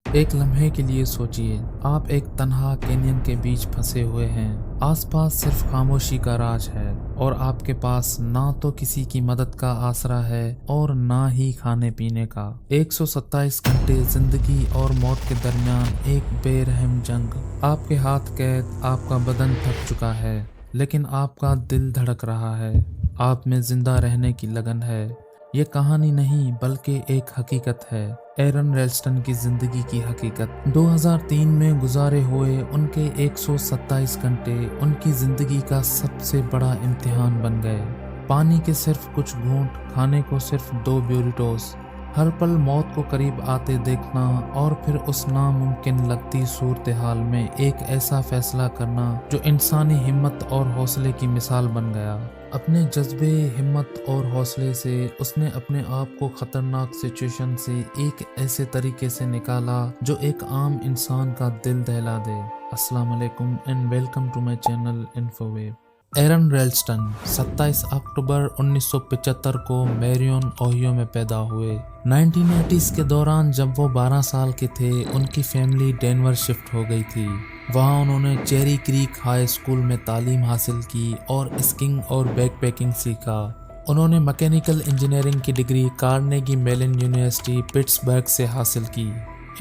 एक लम्हे के लिए सोचिए, आप एक तन्हा कैनियन के बीच फंसे हुए हैं। आसपास सिर्फ खामोशी का राज है और आपके पास ना तो किसी की मदद का आसरा है और ना ही खाने पीने का। 127 घंटे जिंदगी और मौत के दरमियान एक बेरहम जंग। आपके हाथ कैद, आपका बदन थक चुका है, लेकिन आपका दिल धड़क रहा है। आप में जिंदा रहने की लगन है। ये कहानी नहीं बल्कि एक हकीकत है, एरन रेल्स्टन की जिंदगी की हकीकत। 2003 में गुजारे हुए उनके 127 घंटे उनकी जिंदगी का सबसे बड़ा इम्तिहान बन गए। पानी के सिर्फ कुछ घूंट, खाने को सिर्फ 2 ब्यूरिटोस, हर पल मौत को करीब आते देखना और फिर उस नामुमकिन लगती सूरत हाल में एक ऐसा फैसला करना जो इंसानी हिम्मत और हौसले की मिसाल बन गया। अपने जज्बे, हिम्मत और हौसले से उसने अपने आप को खतरनाक सिचुएशन से एक ऐसे तरीके से निकाला जो एक आम इंसान का दिल दहला दे। अस्सलाम वालेकुम and welcome to my channel Infowave. Aron Ralston 27 अक्टूबर 1975 को मैरियन, ओहियो में पैदा हुए। 1980s के दौरान जब वो 12 साल के थे, उनकी फैमिली डेनवर शिफ्ट हो गई थी। वहाँ उन्होंने चेरी क्रीक हाई स्कूल में तालीम हासिल की और स्कीइंग और बैकपैकिंग सीखा। उन्होंने मैकेनिकल इंजीनियरिंग की degree Carnegie Mellon university, Pittsburgh से हासिल की।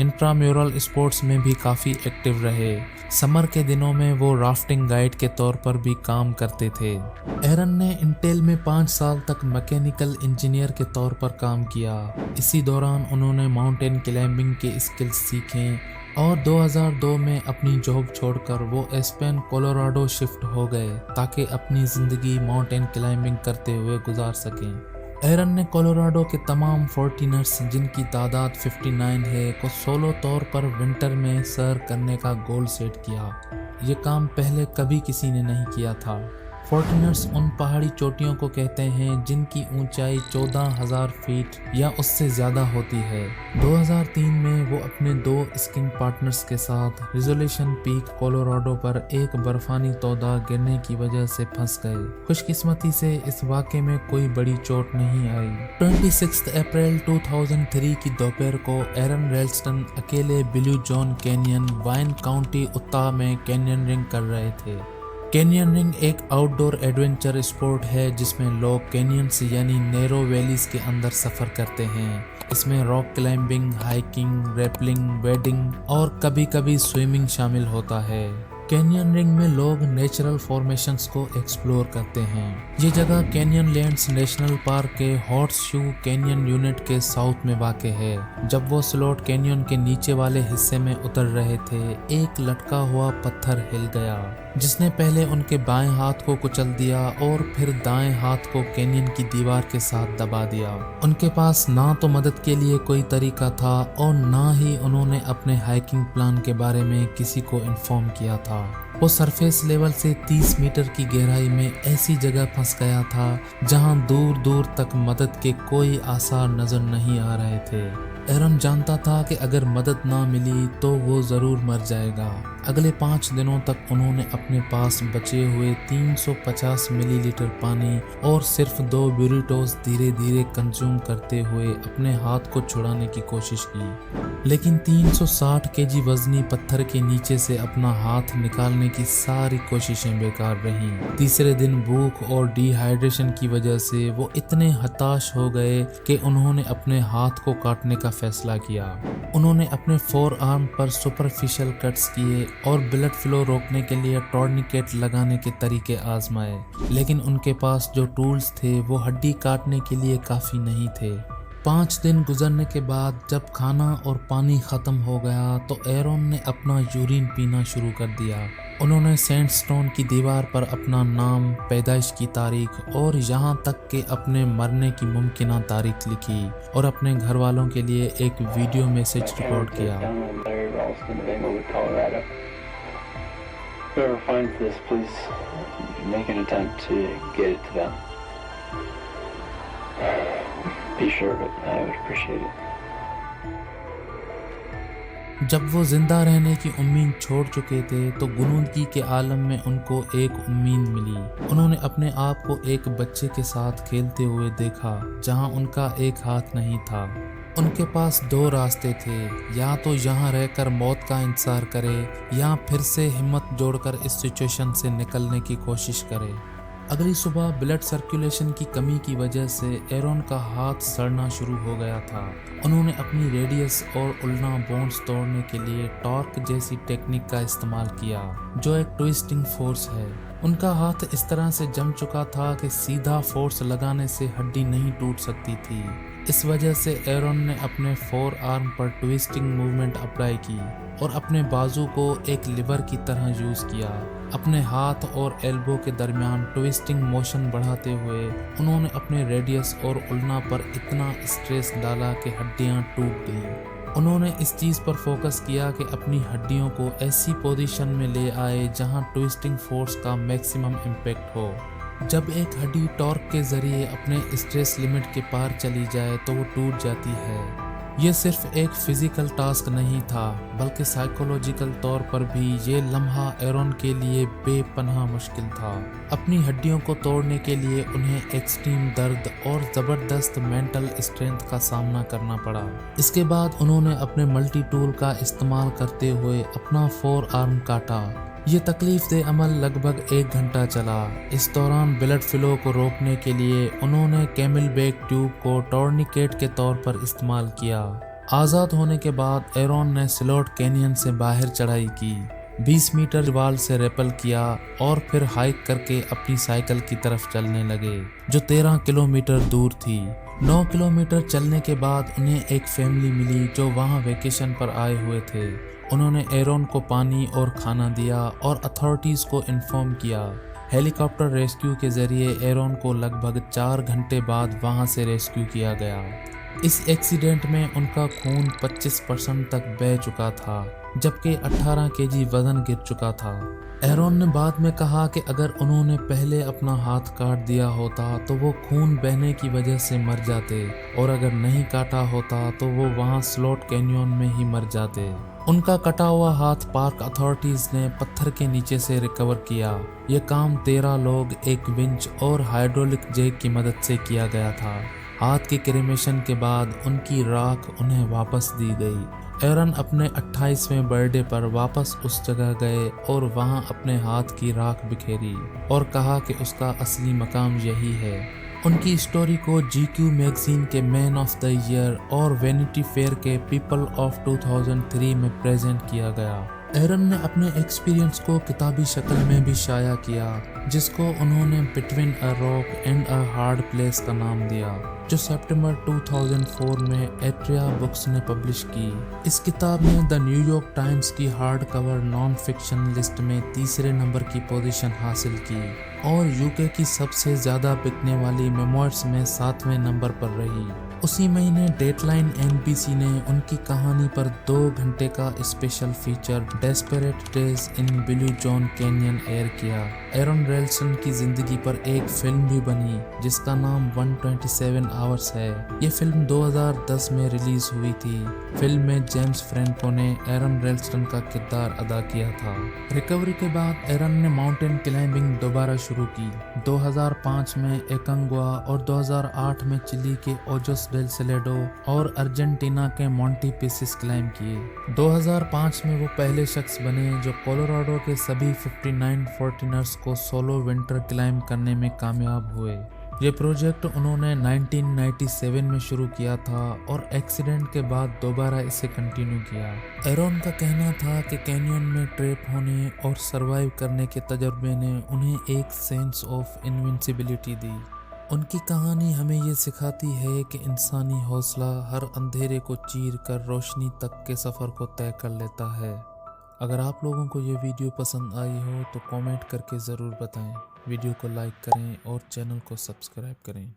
इंट्राम्यूरल स्पोर्ट्स में भी काफ़ी एक्टिव रहे। समर के दिनों में वो राफ्टिंग गाइड के तौर पर भी काम करते थे। एरन ने इंटेल में 5 साल तक मैकेनिकल इंजीनियर के तौर पर काम किया। इसी दौरान उन्होंने माउंटेन क्लाइंबिंग के स्किल्स सीखे और 2002 में अपनी जॉब छोड़कर वो एस्पेन, कोलोराडो शिफ्ट हो गए ताकि अपनी ज़िंदगी माउंटेन क्लाइंबिंग करते हुए गुजार सकें। एरन ने कोलोराडो के तमाम 14ers, जिनकी तादाद 59 है, को सोलो तौर पर विंटर में सैर करने का गोल सेट किया। ये काम पहले कभी किसी ने नहीं किया था। 14ers उन पहाड़ी चोटियों को कहते हैं जिनकी ऊंचाई 14,000 फीट या उससे ज़्यादा होती है। 2003 में वो अपने 2 स्कीइंग पार्टनर्स के साथ रिजोल्यूशन पीक, कोलोराडो पर एक बर्फानी तोदा गिरने की वजह से फंस गए। खुशकिस्मती से इस वाक़े में कोई बड़ी चोट नहीं आई। 26 अप्रैल 2003 की दोपहर को एरन रेल्स्टन अकेले Blue John Canyon, Wayne County, Utah में कैनियनिंग कर रहे थे। कैनियनिंग एक आउटडोर एडवेंचर स्पोर्ट है जिसमें लोग कैनियंस यानी नैरो वैलीज के अंदर सफ़र करते हैं। इसमें rock climbing, hiking, rappelling, wedding और कभी कभी स्विमिंग शामिल होता है। कैनियनिंग में लोग नेचुरल फॉर्मेशंस को एक्सप्लोर करते हैं। ये जगह कैनियनलैंड्स नेशनल पार्क के हॉर्सशू कैनियन यूनिट के साउथ में वाक़ है। जब वो स्लोट कैनियन के नीचे वाले हिस्से में उतर रहे थे, एक लटका हुआ पत्थर हिल गया जिसने पहले उनके बाएं हाथ को कुचल दिया और फिर दाएं हाथ को कैनियन की दीवार के साथ दबा दिया। उनके पास ना तो मदद के लिए कोई तरीका था और ना ही उन्होंने अपने हाइकिंग प्लान के बारे में किसी को इन्फॉर्म किया था। वो सरफेस लेवल से 30 मीटर की गहराई में ऐसी जगह फंस गया था जहां दूर दूर तक मदद के कोई आसार नजर नहीं आ रहे थे। एरन जानता था कि अगर मदद ना मिली तो वो ज़रूर मर जाएगा। अगले 5 दिनों तक उन्होंने अपने पास बचे हुए 350 मिलीलीटर पानी और सिर्फ 2 ब्यूरिटोस धीरे धीरे कंज्यूम करते हुए अपने हाथ को छुड़ाने की कोशिश की, लेकिन 360 केजी वजनी पत्थर के नीचे से अपना हाथ निकालने की सारी कोशिशें बेकार रहीं। तीसरे दिन भूख और डिहाइड्रेशन की वजह से वो इतने हताश हो गए कि उन्होंने अपने हाथ को काटने का फैसला किया। उन्होंने अपने फोर आर्म पर सुपरफिशियल कट्स किए और ब्लड फ्लो रोकने के लिए टॉर्निकेट लगाने के तरीके आजमाए, लेकिन उनके पास जो टूल्स थे वो हड्डी काटने के लिए काफ़ी नहीं थे। 5 दिन गुजरने के बाद जब खाना और पानी ख़त्म हो गया तो एरन ने अपना यूरिन पीना शुरू कर दिया। उन्होंने सैंडस्टोन की दीवार पर अपना नाम, पैदाइश की तारीख और यहाँ तक कि अपने मरने की मुमकिना तारीख लिखी और अपने घर वालों के लिए एक वीडियो मैसेज रिकॉर्ड किया। Whoever finds this, please make an attempt to get it to them. Be sure of it. I would appreciate it. जब वो जिंदा रहने की उम्मीद छोड़ चुके थे तो गुनूदगी के आलम में उनको एक उम्मीद मिली। उन्होंने अपने आप को एक बच्चे के साथ खेलते हुए देखा जहां उनका एक हाथ नहीं था। उनके पास दो रास्ते थे, या तो यहाँ रहकर मौत का इंतजार करे या फिर से हिम्मत जोड़कर इस सिचुएशन से निकलने की कोशिश करे। अगली सुबह ब्लड सर्कुलेशन की कमी की वजह से एरोन का हाथ सड़ना शुरू हो गया था। उन्होंने अपनी रेडियस और उल्ना बोन्स तोड़ने के लिए टॉर्क जैसी टेक्निक का इस्तेमाल किया, जो एक ट्विस्टिंग फोर्स है। उनका हाथ इस तरह से जम चुका था कि सीधा फोर्स लगाने से हड्डी नहीं टूट सकती थी। इस वजह से एरोन ने अपने फोर आर्म पर ट्विस्टिंग मूवमेंट अप्लाई की और अपने बाजू को एक लिवर की तरह यूज किया। अपने हाथ और एल्बो के दरमियान ट्विस्टिंग मोशन बढ़ाते हुए उन्होंने अपने रेडियस और उल्ना पर इतना स्ट्रेस डाला कि हड्डियां टूट गईं। उन्होंने इस चीज़ पर फोकस किया कि अपनी हड्डियों को ऐसी पोजीशन में ले आए जहां ट्विस्टिंग फोर्स का मैक्सिमम इम्पैक्ट हो। जब एक हड्डी टॉर्क के जरिए अपने स्ट्रेस लिमिट के पार चली जाए तो वो टूट जाती है। ये सिर्फ एक फिजिकल टास्क नहीं था, बल्कि साइकोलॉजिकल तौर पर भी ये लम्हा एरोन के लिए बेपनाह मुश्किल था। अपनी हड्डियों को तोड़ने के लिए उन्हें एक्सट्रीम दर्द और ज़बरदस्त मेंटल स्ट्रेंथ का सामना करना पड़ा। इसके बाद उन्होंने अपने मल्टी टूल का इस्तेमाल करते हुए अपना फोर आर्म काटा। ये तकलीफ दे अमल लगभग 1 घंटा चला। इस दौरान ब्लड फ्लो को रोकने के लिए उन्होंने कैमल बैक ट्यूब को टॉर्निकेट के तौर पर इस्तेमाल किया। आज़ाद होने के बाद एरोन ने स्लॉट कैनियन से बाहर चढ़ाई की, 20 मीटर वाल से रेपल किया और फिर हाइक करके अपनी साइकिल की तरफ चलने लगे, जो 13 किलोमीटर दूर थी। 9 किलोमीटर चलने के बाद उन्हें एक फैमिली मिली जो वहां वेकेशन पर आए हुए थे। उन्होंने एरोन को पानी और खाना दिया और अथॉरिटीज़ को इन्फॉर्म किया। हेलीकॉप्टर रेस्क्यू के जरिए एरोन को लगभग 4 घंटे बाद वहां से रेस्क्यू किया गया। इस एक्सीडेंट में उनका खून 25% तक बह चुका था, जबकि 18 केजी वजन गिर चुका था। एरोन ने बाद में कहा कि अगर उन्होंने पहले अपना हाथ काट दिया होता तो वो खून बहने की वजह से मर जाते, और अगर नहीं काटा होता तो वो वहाँ स्लॉट कैनियन में ही मर जाते। उनका कटा हुआ हाथ पार्क अथॉरिटीज ने पत्थर के नीचे से रिकवर किया। ये काम 13 लोग, एक विंच और हाइड्रोलिक जैक की मदद से किया गया था। हाथ के क्रेमेशन के बाद उनकी राख उन्हें वापस दी गई। एरन अपने 28वें बर्थडे पर वापस उस जगह गए और वहां अपने हाथ की राख बिखेरी और कहा कि उसका असली मकाम यही है। उनकी स्टोरी को GQ मैगजीन के मैन ऑफ द ईयर और वैनिटी फेयर के पीपल ऑफ 2003 में प्रेजेंट किया गया। एरन ने अपने एक्सपीरियंस को किताबी शक्ल में भी शाया किया, जिसको उन्होंने between a rock and a hard place का नाम दिया, जो सितंबर 2004 में एट्रिया बुक्स ने पब्लिश की। इस किताब ने द न्यूयॉर्क टाइम्स की hard cover non fiction list में 3रे नंबर की पोजीशन हासिल की और यूके की सबसे ज़्यादा बिकने वाली मेमोइर्स में 7वें नंबर पर रही। उसी महीने डेडलाइन NBC ने उनकी कहानी पर 2 घंटे का special feature desperate days in blue John canyon air किया। एरन रेल्सन की जिंदगी पर एक फिल्म भी बनी जिसका नाम 127 आवर्स है। ये फिल्म 2010 में रिलीज हुई थी। फिल्म में जेम्स फ्रैंको ने एरन रेल्सन का किरदार अदा किया था। रिकवरी के बाद एरन ने माउंटेन क्लाइंबिंग दोबारा शुरू की। 2005 में एकंगुआ और 2008 में चिली के ओजोस डेल सेलेडो और अर्जेंटीना के मोंटी पिसिस क्लाइम किए। 2005 में वो पहले शख्स बने जो कोलोराडो के सभी 59 फोर्टिनर्स को सोलो विंटर क्लाइम करने में कामयाब हुए। ये प्रोजेक्ट उन्होंने 1997 में शुरू किया था और एक्सीडेंट के बाद दोबारा इसे कंटिन्यू किया। एरन का कहना था कि कैनियन में ट्रैप होने और सरवाइव करने के तजुर्बे ने उन्हें एक सेंस ऑफ इनविंसिबिलिटी दी। उनकी कहानी हमें ये सिखाती है कि इंसानी हौसला हर अंधेरे को चीर कर रोशनी तक के सफ़र को तय कर लेता है। अगर आप लोगों को ये वीडियो पसंद आई हो तो कमेंट करके ज़रूर बताएं। वीडियो को लाइक करें और चैनल को सब्सक्राइब करें।